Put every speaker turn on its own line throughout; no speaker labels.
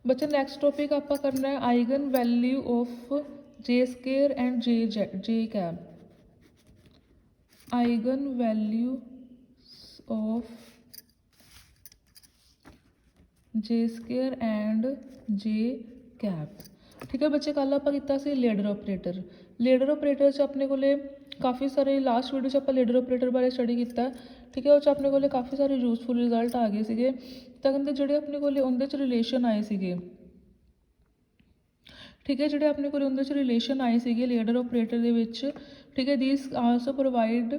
बच्चे next topic आप करना है eigen value of J square and J cap. Eigen value of J square and J cap. ठीक है बच्चे, कल आप किया सी लेडर ऑपरेटर। लेडर ऑपरेटर च अपने को काफ़ी सारे लास्ट वीडियो च आप लेडर ऑपरेटर बारे स्टडी किया। ठीक है, वो अपने को काफ़ी सारे यूजफुल रिजल्ट आ गए थे। तो कहते जोड़े अपने को उनके रिलेशन आए थे। ठीक है, जोड़े अपने को उनके रिलेशन आए थे लेडर ऑपरेटर के। ठीक है, these also provide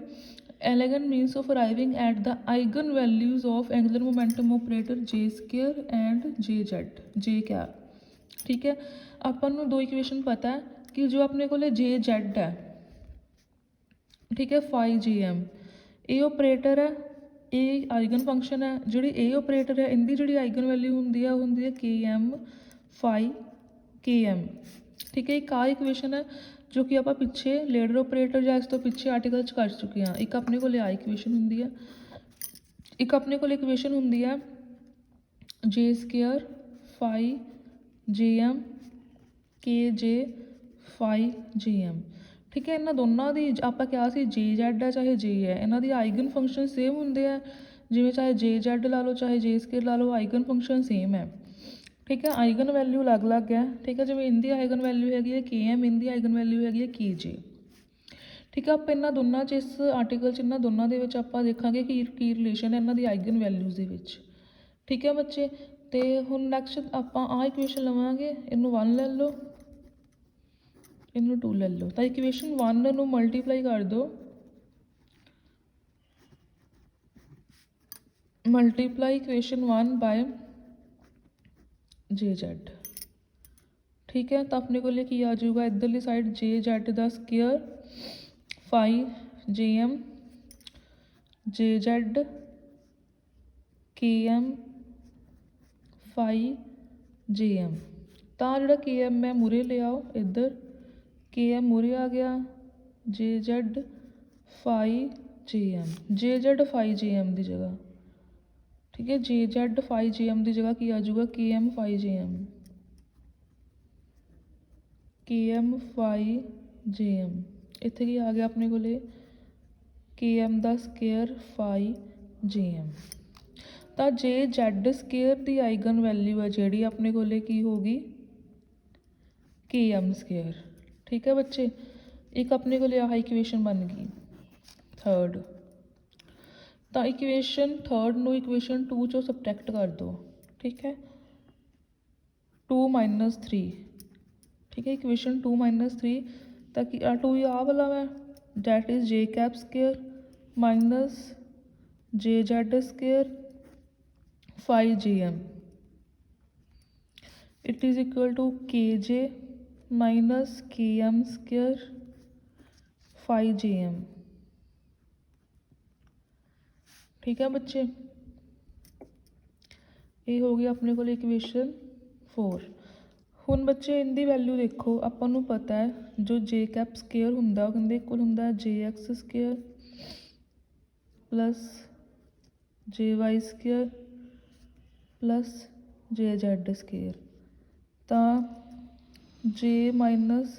elegant मीनस of arriving at the eigen values of angular momentum operator J square and J cap. ठीक है, अपन दो इक्वेशन पता है कि जो अपने को जे जेड है, ठीक है, फाई जे एम ए ऑपरेटर है, ए आइगन फंक्शन है। जी ए ऑपरेटर है इनकी जी आइगन वैल्यू होंगी है के एम फाई के एम। ठीक है, एक आ इक्वेशन है जो कि आप पिछे लेडर ऑपरेटर या इस तो पिछे आर्टिकल कर चुके हैं। एक अपने को आ इक्वेशन होंगी है, एक अपने को इक्वेशन होंगी है जे स्केयर फाई जे एम के जे फाई जे एम। ठीक है, इन्होंने दोनों की आप क्या जे जैड है चाहे जे है, इन्हों की आइगन फंक्शन सेम होंगे है। जिमें चाहे जे जैड ला लो चाहे जे स्केयर ला लो, आइगन फंक्शन सेम है। ठीक है, आइगन वैल्यू अलग अलग है। ठीक है, जिमें इनकी आइगन वैल्यू हैगी है के एम, इनकी आइगन वैल्यू हैगी है के जे। ठीक है, आप इन्होंने दोनों इस आर्टिकल इन्होंने दोनों के आप देखा कि रिलेशन है इन्हों की आइगन वैल्यूज़ के। ठीक है बच्चे, तो हुण नैक्सट आप इक्वेशन लवेंगे, इनू 1 ले लो, इनू 2 ले लो। तो इक्वेशन 1 नू मल्टीप्लाई कर दो, multiply equation 1 by J Z. ठीक है, तो अपने को की आ जाऊगा इधरली साइड जे जेड का स्केयर फाई जे एम जे जेड के एम फाई जे एम। तो जोड़ा के एम है मूरे ले आओ इधर, के एम मूरे आ गया, जे जेड फाई जे एम, जे जेड फाई जे एम की जगह। ठीक है, जे जेड फाई जे एम की जगह की आ जाऊगा के एम फाई जे एम, के एम फाई जे एम। इत्थे की आ गया अपने को के एम का स्केयर फाई जे एम। तो जे जेड स्केयर की आइगन वैल्यू है जी अपने को की होगी के एम स्केयर। ठीक है बच्चे, एक अपने को आह इक्वेशन बन गई थर्ड। तो इक्वेशन थर्ड नू इक्वेशन 2 चो सबट्रैक्ट कर दो। ठीक है, 2 माइनस 3। ठीक है, इक्वेशन 2 माइनस 3 ताकि 2 आ वाला है that is J cap square minus J Z square phi J M. It is equal to के जे माइनस के M square phi J M. ठीक है बच्चे, ये हो गया अपने को इक्वेशन 4। हुण बच्चे इनकी वैल्यू देखो, आपको पता है जो जे कैप स्केयर होंगे वो कहते इक्वल होंगे जे x square plus J Y square plus जे जेड स्केयर। तो जे माइनस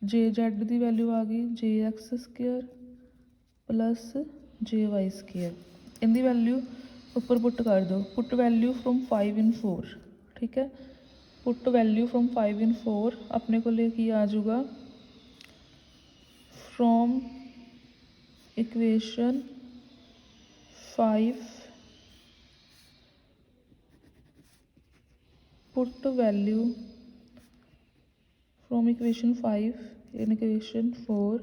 जे जेड की वैल्यू आ गई जे x square plus J Y square. इनकी वैल्यू ऊपर पुट कर दो, पुट वैल्यू फ्रॉम 5 इन 4। ठीक है, पुट वैल्यू फ्रॉम 5 इन 4 अपने को की आ जाऊगा from equation 5 put value from equation 5 in equation 4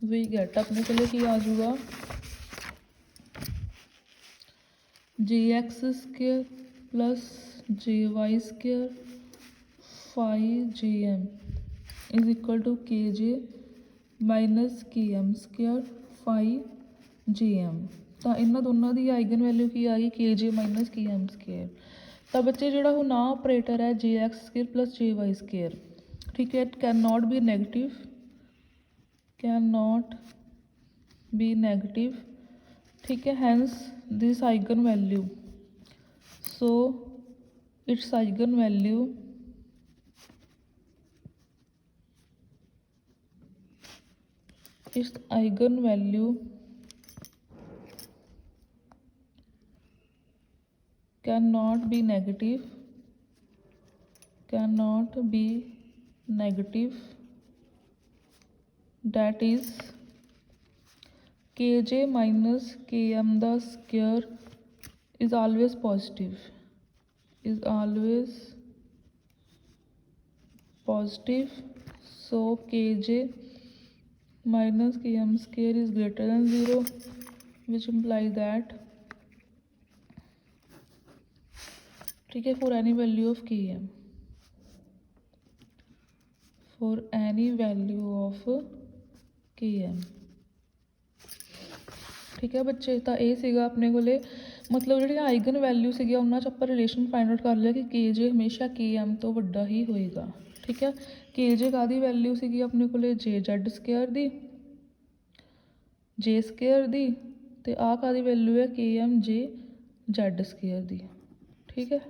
we get अपने को की आ जाऊगा J x square plus J Y square phi J M is equal to के जे माइनस के M square phi J M. तो इन्होंने दोनों की आइगन वैल्यू की आ गई के जे माइनस के एम स्केयर। तो बच्चे जोड़ा हूँ ना ऑपरेटर है J x square plus J Y square. ठीक है, it can not be negative, can not be negative. ठीक है, hence this eigen value, so its eigenvalue cannot be negative, that is kj minus km the square is always positive, so kj minus km square is greater than 0, which implies that, ठीक है, for any value of km, ठीक है बच्चे। तो ये सीगा अपने कोले मतलब जिहड़ी आइगन वैल्यू सीगी उन्हां च आपां रिलेशन फाइंड आउट कर लिया कि के जे हमेशा के एम तो वड्डा ही होएगा। ठीक है, के जे कादी वैल्यू सीगी अपने कोले जे जेड स्केयर दी, जे स्केयर दी, ते आ कादी वैल्यू है के एम जे जेड स्केयर दी। ठीक है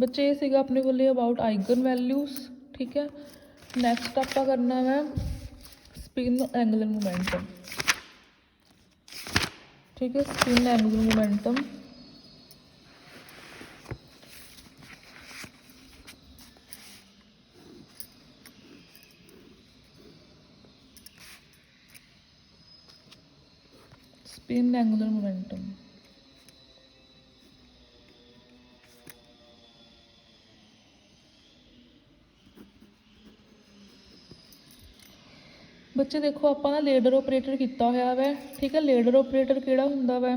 बच्चे, ये सीगा अपने कोले अबाउट आइगन वैल्यूज़। ठीक है, नैक्सट आपां करना है स्पिन एंगुलर मोमेंटम। ठीक है, स्पिन एंगुलर मोमेंटम बच्चे देखो आप ना लेडर ऑपरेटर किया होया वै। ठीक है, लेडर ऑपरेटर किहड़ा हुंदा वै,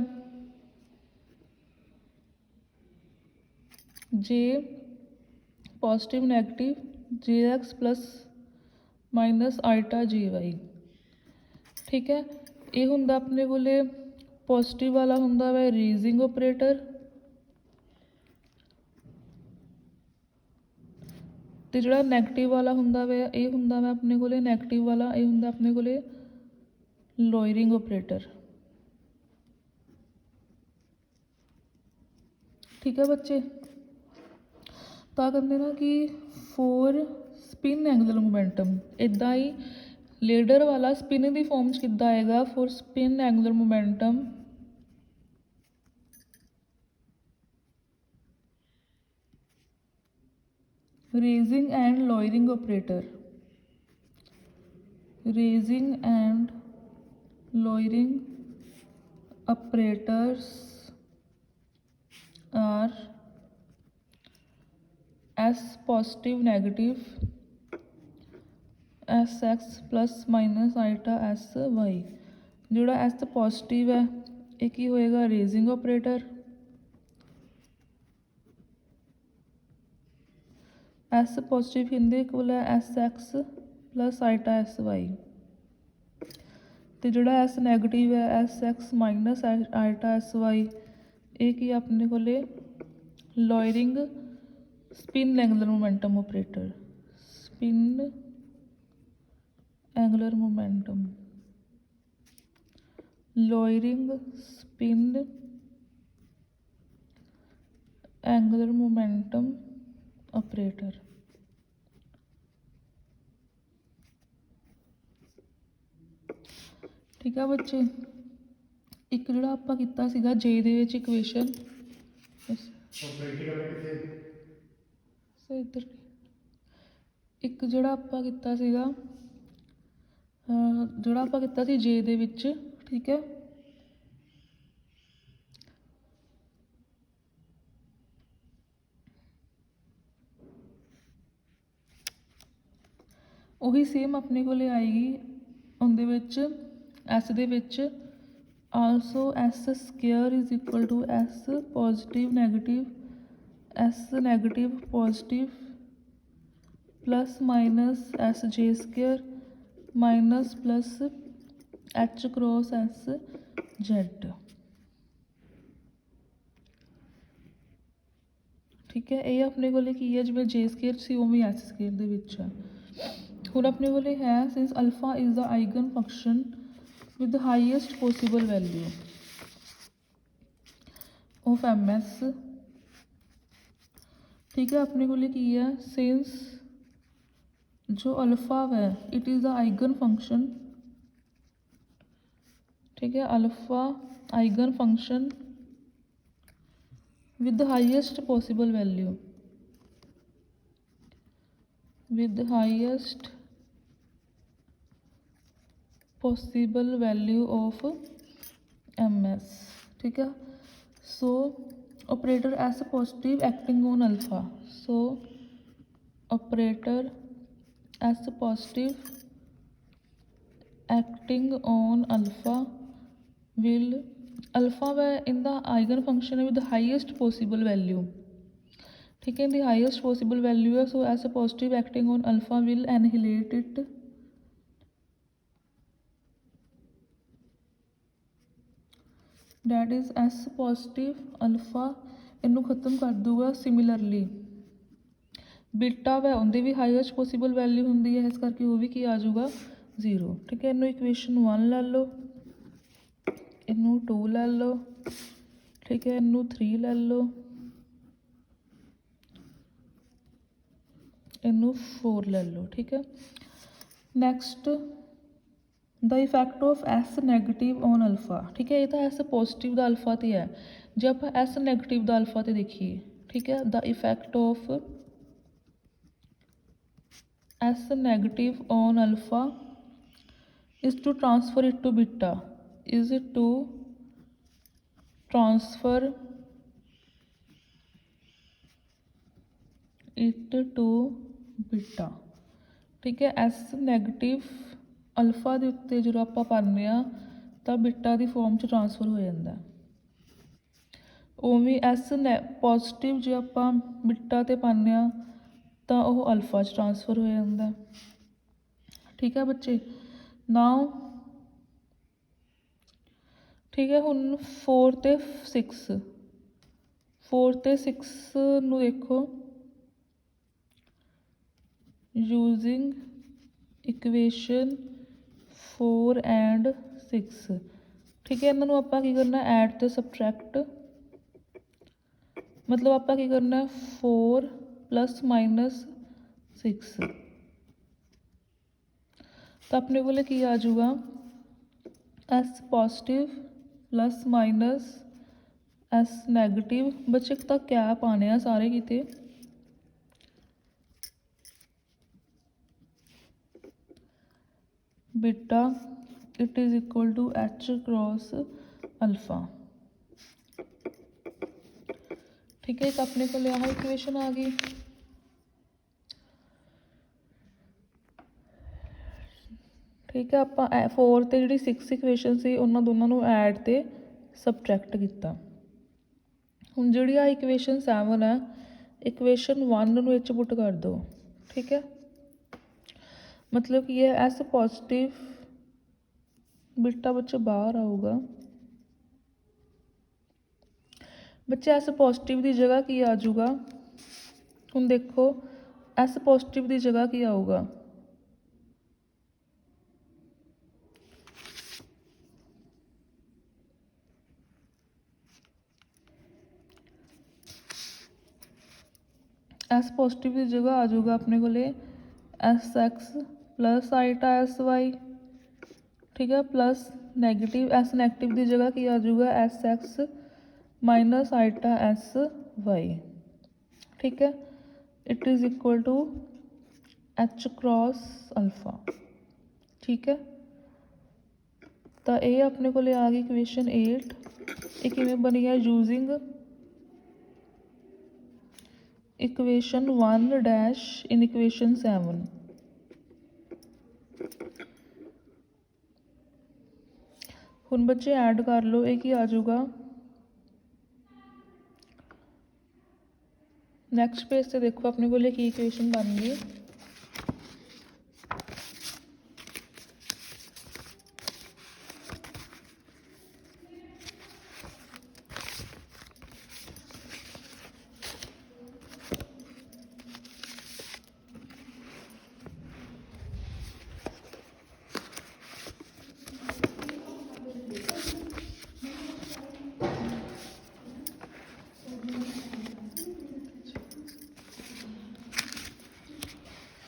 जे पॉजिटिव नैगेटिव जे एक्स प्लस माइनस आल्टा जे वाई। ठीक है, ये हुंदा अपने कोले पॉजिटिव वाला हुंदा वै रेजिंग ऑपरेटर, तो जो नैगेटिव वाला हुंदा वै ये हुंदा वै अपने कोले नैगेटिव वाला, ये हुंदा अपने कोले लोअरिंग ऑपरेटर। ठीक है बच्चे, तो कहते ना कि फॉर स्पिन एंगुलर मोमेंटम इदा ही लेडर वाला स्पिन की फॉर्म च किद्दां आएगा, for spin angular momentum raising and lowering operator, raising and lowering operators are S positive negative S X plus minus iota S Y. जोड़ा एस पॉजिटिव है ये की होएगा रेजिंग ऑपरेटर, एस पॉजिटिव हिंदे कोल है S X plus iota S Y, तो जोड़ा एस नैगेटिव है S X minus iota S Y, ये की अपने कोले lowering spin angular momentum operator, spin angular momentum lowering spin angular momentum operator. ठीक है बच्चे, एक जोड़ा आपां कीता सीगा जे दे विच इक्वेशन इधर, एक जोड़ा आपां कीता सीगा जोड़ा आपां कीता सी जे दे विच। ठीक है, ਉਹੀ सेम अपने कोले आएगी उनदे विच एस दे विच also S square is equal to S positive positive plus minus S J square minus plus H cross S Z. ठीक है, ये अपने कोले की है जिवें जे स्केयर सी उवें एस स्केयर दे विच है। हुण अपने कोले है since alpha is the eigen function with the highest possible value of ms ठीक है अपने को की है सिंस जो अल्फा है it is the eigen function, ठीक है alpha eigen function with the highest possible value, with the highest possible value of ms, ठीक है। So operator S positive acting on alpha, so operator S positive acting on alpha will alpha व in the eigen function with the highest possible value, ठीक है in the highest possible value है। So S A positive acting on alpha will annihilate it, that is S positive alpha इनू खत्म कर दूगा। Similarly beta वै उनकी भी highest possible value होंगी है, इस करके वो भी की आ जाऊगा 0, ठीक है। इनू इक्वेशन 1 लै लो, इनू 2 लै लो, ठीक है इनू 3 लै लो, इनू 4 लै लो, ठीक है। Next the effect of S negative on alpha, ठीक है ये तो एस पॉजिटिव का अल्फा तो है, जब आप एस नैगेटिव का अल्फा तो देखिए, ठीक है the effect of S negative on alpha is to transfer it to beta, is to transfer it to beta, ठीक है। एस नैगेटिव अल्फा के उत्ते जो आप पाने तो बीटा की फॉर्म च ट्रांसफर हो जाता है, उवें एस पॉजिटिव जो आप बीटा ते पाने तो वह अल्फा च ट्रांसफर हो जाता है, ठीक है बच्चे। नाउ ठीक है हुन 4 ते 6, 4 ते 6 नू देखो यूजिंग इक्वेशन 4 एंड 6, ठीक है इन्हों आप की करना ऐड ते सबट्रैक्ट, मतलब आप की करना 4 प्लस माइनस 6, तो अपने को की आ जाऊगा S positive plus minus S negative, बच्चे तक क्या पाने सारे किते, beta it is equal to H cross alpha, ठीक है एक अपने को यह इक्वेशन आ गई, ठीक है। आप 4 ते जी 6 इक्वेशन से उन्होंने दोनों ऐड ते सबट्रैक्ट किया। हुण जिहड़ी आ इक्वेशन 7 है इक्वेशन 1 नूं इच पुट कर दो, ठीक है मतलब कि ये एस पॉजिटिव बीटा बच्चे बाहर आऊगा, बच्चे एस पॉजिटिव की जगह की आ जाऊगा, हुण देखो एस पॉजिटिव की जगह की आऊगा, एस पॉजिटिव की जगह आ जाऊगा अपने को S X plus iota S Y, ठीक है प्लस नैगेटिव एस नैगेटिव की जगह की आ जाऊगा S X minus iota S Y, ठीक है it is equal to H cross alpha, ठीक है। तो ये अपने को आ गई इक्वेशन 8, ये किवें बनी है using equation 1 dash in equation 7, हुण बच्चे ऐड कर लो ये की आ जाऊगा, नैक्सट पेज से देखो अपने को की इक्वेशन बन गई,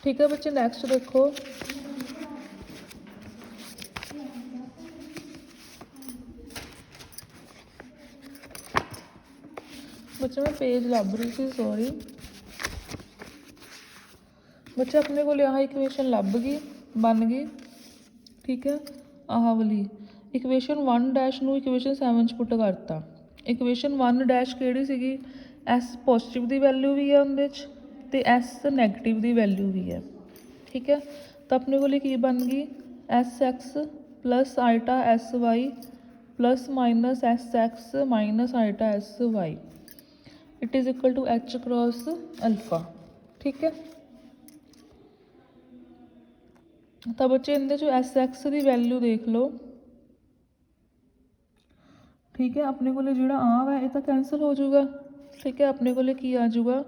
ठीक है बच्चे, नेक्स्ट देखो बच्चे, मैं पेज लभ रही थी, सॉरी बच्चे। अपने को आह इक्वेशन लभ गई, बन गई, ठीक है। आह वाली इक्वेशन 1 डैश नूं इक्वेशन 7 च पुट करता। इक्वेशन 1 डैश किहड़ी सीगी, एस पॉजिटिव की वैल्यू भी है उहदे च ते एस नैगेटिव की वैल्यू भी है, ठीक है। तो अपने को की बन गई S X plus iota S Y plus minus S X minus iota S Y, it is equal to H cross alpha, ठीक है। तो बच्चे इहदे चो एस एक्स की वैल्यू देख लो, ठीक है। अपने को जो आ है ये तो कैंसल हो जाऊगा, ठीक है। अपने को की आ जाऊगा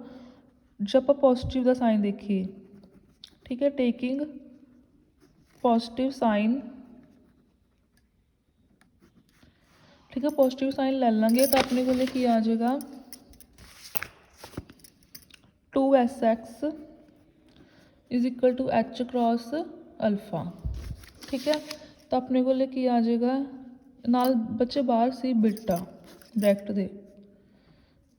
जब आप पॉजिटिव का साइन देखिए, ठीक है, टेकिंग पॉजिटिव साइन, ठीक है, पॉजिटिव साइन ले लेंगे तो अपने को की आ जाएगा 2s(x) is equal to H cross alpha, ठीक है। तो अपने को की आ जाएगा नाल बच्चे बाहर सी बिटा ब्रैकेट दे,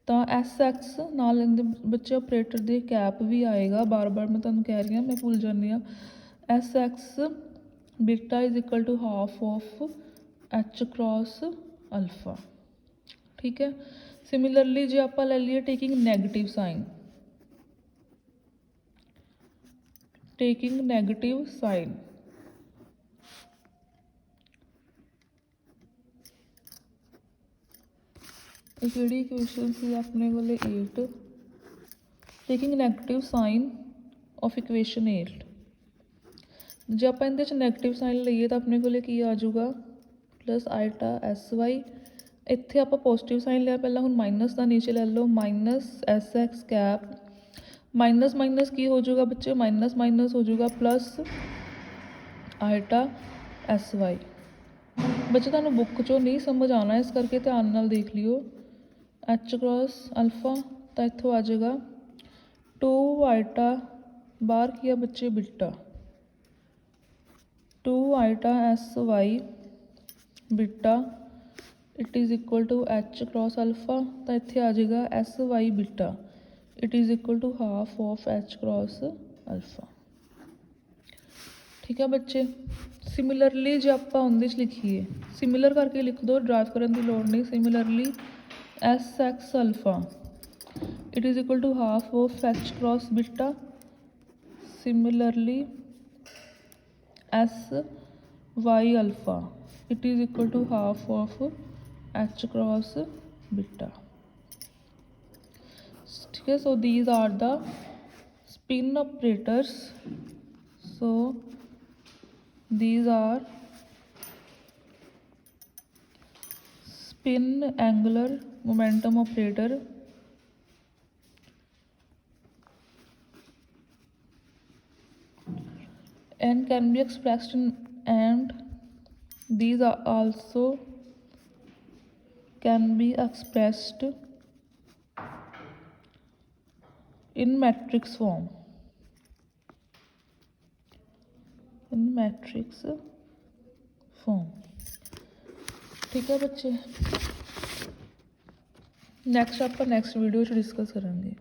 तो एस एक्स नाल बच्चे ऑपरेटर दे कैप भी आएगा, बार बार मैं तुहानूं कह रही हूँ, मैं भूल जानी हाँ। S X beta is equal to half of H cross alpha, ठीक है। सिमिलरली जो आप ले लीए taking negative sign, taking negative sign, किहड़ी इक्वेशन सी अपने को 8, taking negative sign of equation 8। जो आप इहदे च नैगेटिव साइन लईए तो अपने को की आ जाऊगा प्लस आइटा एस वाई, इत्थे आप पॉजिटिव साइन लिया पहला, हुण माइनस का नीचे ले लो minus S X cap, minus minus की हो जाऊगा बच्चे, माइनस माइनस हो जाऊगा प्लस आइटा एस वाई। बच्चे तुहानूं बुक चो नहीं समझ आना, इस करके ध्यान नाल देख लियो। एच क्रॉस अल्फा तो इत्थों आ जाएगा 2 आइटा, बाहर की है बच्चे beta, 2 iota S Y beta it is equal to H cross alpha, तो इत्थे आ जाएगा S Y beta it is equal to half of H cross alpha, ठीक है बच्चे। सिमिलरली जो आप उहदे च लिखीए, सिमिलर करके लिख दो, ड्राइव करने की लोड़ नहीं। Similarly S X alpha it is equal to half of H cross beta, similarly S Y alpha it is equal to half of H cross beta, ठीक है। So these are the spin operators, so these are spin angular momentum operator and can be expressed in, and these are also can be expressed in matrix form, in matrix form, ठीक है बच्चे। Next आप next video discuss करेंगे।